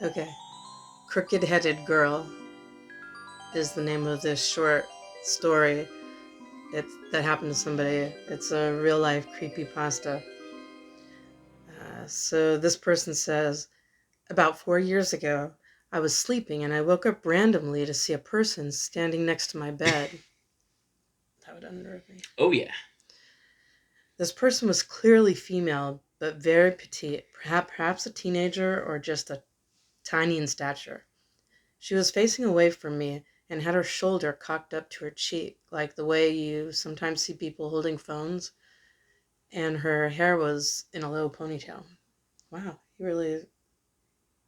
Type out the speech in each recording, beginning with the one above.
Okay. Crooked-Headed Girl is the name of this short story that happened to somebody. It's a real-life creepypasta. So this person says, about 4 years ago, I was sleeping and I woke up randomly to see a person standing next to my bed. That would unnerve me. Oh yeah. This person was clearly female, but very petite, perhaps a teenager or just a tiny in stature. She was facing away from me and had her shoulder cocked up to her cheek, like the way you sometimes see people holding phones, and her hair was in a low ponytail. Wow,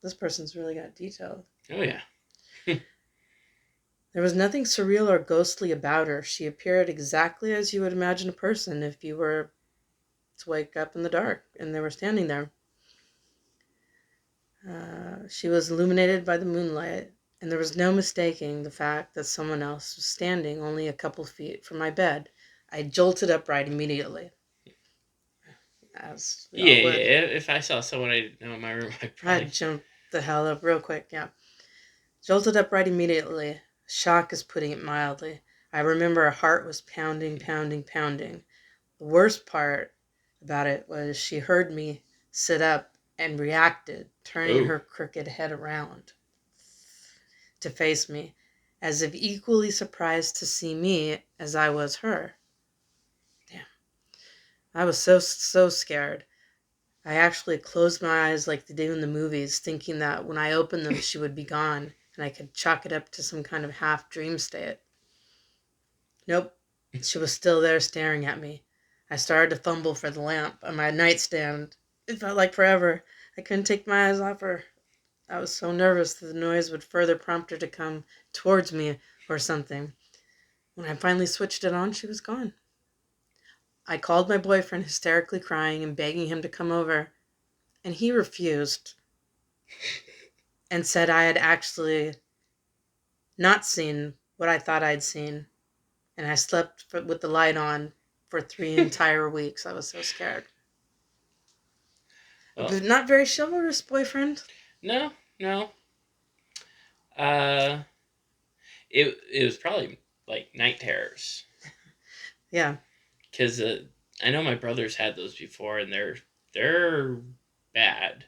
this person's really got detail. Oh yeah. There was nothing surreal or ghostly about her. She appeared exactly as you would imagine a person if you were to wake up in the dark and they were standing there. She was illuminated by the moonlight, and there was no mistaking the fact that someone else was standing only a couple feet from my bed. I jolted upright immediately, as we Yeah, all would. yeah. If I saw someone I didn't know in my room, I'd I probably. jumped the hell up real quick, yeah. Jolted upright immediately. Shock is putting it mildly. I remember her heart was pounding, pounding, pounding. The worst part about it was she heard me sit up and reacted, turning Oh. her crooked head around to face me, as if equally surprised to see me as I was her. Damn. I was so scared. I actually closed my eyes like they do in the movies, thinking that when I opened them, she would be gone and I could chalk it up to some kind of half dream state. Nope. She was still there staring at me. I started to fumble for the lamp on my nightstand. It felt like forever. I couldn't take my eyes off her. I was so nervous that the noise would further prompt her to come towards me or something. When I finally switched it on, she was gone. I called my boyfriend, hysterically crying and begging him to come over, and he refused and said I had actually not seen what I thought I'd seen, and I slept with the light on for 3 entire weeks. I was so scared. Well, But not very chivalrous boyfriend. no, no. Uh, it was probably like night terrors Yeah, because I know my brothers had those before, and they're bad.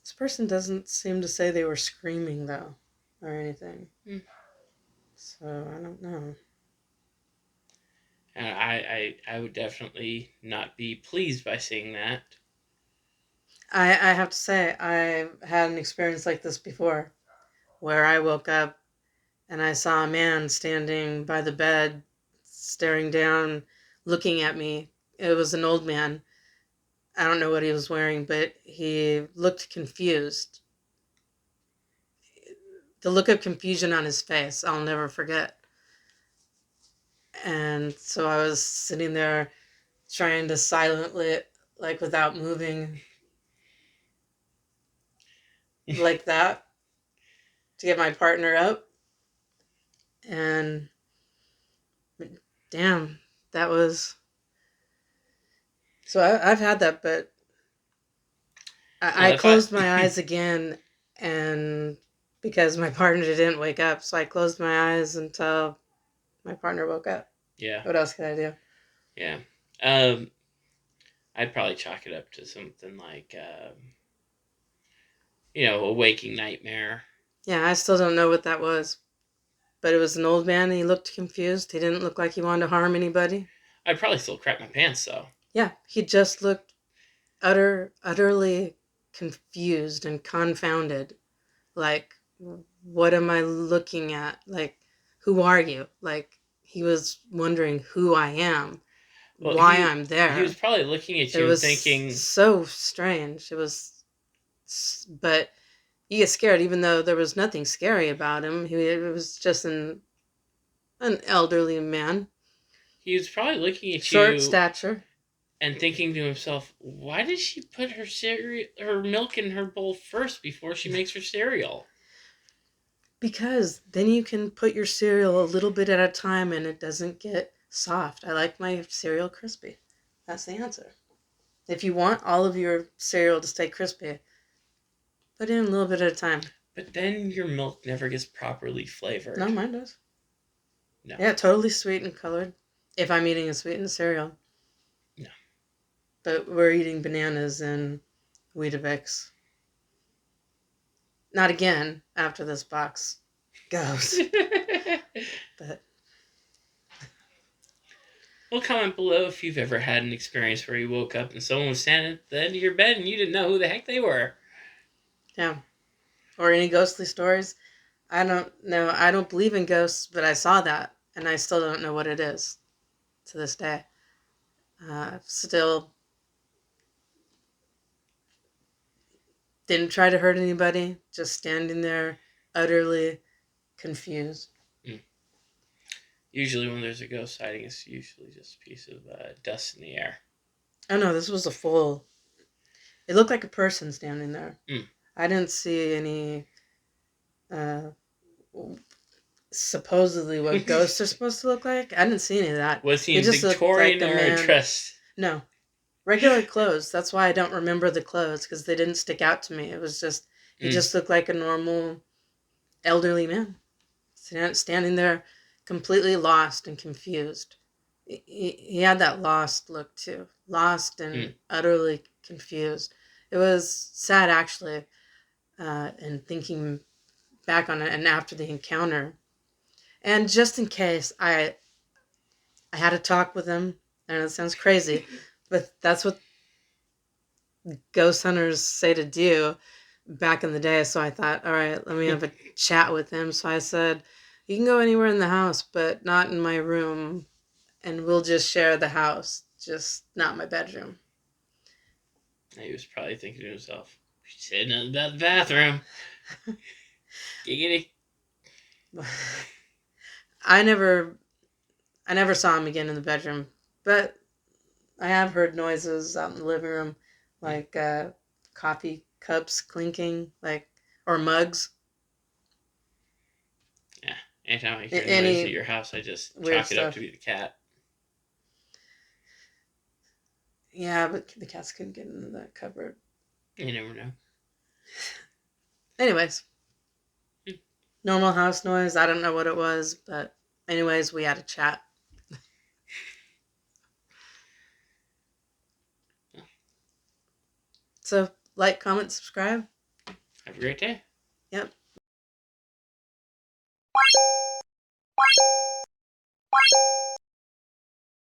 this person doesn't seem to say they were screaming though, or anything. Mm. So I don't know. And I would definitely not be pleased by seeing that. I have to say I've had an experience like this before, where I woke up and I saw a man standing by the bed, staring down, looking at me. It was an old man. I don't know what he was wearing, but he looked confused. The look of confusion on his face, I'll never forget. And so I was sitting there trying to silently, like without moving, like that, to get my partner up. And damn, that was. So I've had that, but Well, I if I closed my eyes again, and because my partner didn't wake up, so I closed my eyes until my partner woke up. yeah, What else could I do? yeah, um, I'd probably chalk it up to something like a waking nightmare. Yeah, I still don't know what that was, but it was an old man and he looked confused. He didn't look like he wanted to harm anybody. I'd probably still crap my pants though. Yeah, he just looked utterly confused and confounded. Like, what am I looking at? Like, who are you? Like, he was wondering who I am, Well, why I'm he was there. probably looking at It you and was thinking, so strange. But you get scared even though there was nothing scary about him. It was just an elderly man, he was probably looking at short you stature. and thinking to himself, "Why did she put her milk in her bowl first before she makes her cereal?" Because then you can put your cereal a little bit at a time and it doesn't get soft. I like my cereal crispy. That's the answer. If you want all of your cereal to stay crispy, put in a little bit at a time. But then your milk never gets properly flavored. No, mine does. No. Yeah, totally sweet and colored. If I'm eating a sweetened cereal. No. But we're eating bananas and Weetabix. Not again after this box goes. But Well, comment below if you've ever had an experience where you woke up and someone was standing at the end of your bed and you didn't know who the heck they were. yeah. Or any ghostly stories. I don't know. I don't believe in ghosts, but I saw that and I still don't know what it is to this day. Still didn't try to hurt anybody, just standing there utterly confused. Usually when there's a ghost sighting, it's usually just a piece of dust in the air. Oh no, this was a full... It looked like a person standing there. Mm. I didn't see any... supposedly what ghosts are supposed to look like. I didn't see any of that. Was he It in just looked Victorian like a or man- dressed? No. Regular clothes. That's why I don't remember the clothes, because they didn't stick out to me. It was just... He just looked like a normal elderly man. Standing there completely lost and confused. He had that lost look too. Lost and utterly confused. It was sad, actually, and thinking back on it and after the encounter. And just in case, I had a talk with him. I know it sounds crazy, but that's what ghost hunters say to do back in the day. So I thought, all right, let me have a chat with him. So I said, you can go anywhere in the house, but not in my room. And we'll just share the house, just not my bedroom. He was probably thinking to himself, sitting in the bathroom. Giggity. I never saw him again in the bedroom, but I have heard noises out in the living room, like coffee cups clinking, or mugs. Yeah, anytime I hear a noise at your house, I just chalk it up to be the cat. Yeah, but the cats couldn't get into that cupboard. You never know. Anyways, normal house noise. I don't know what it was, but anyways, we had a chat. So, like, comment, subscribe. Have a great day. Yep.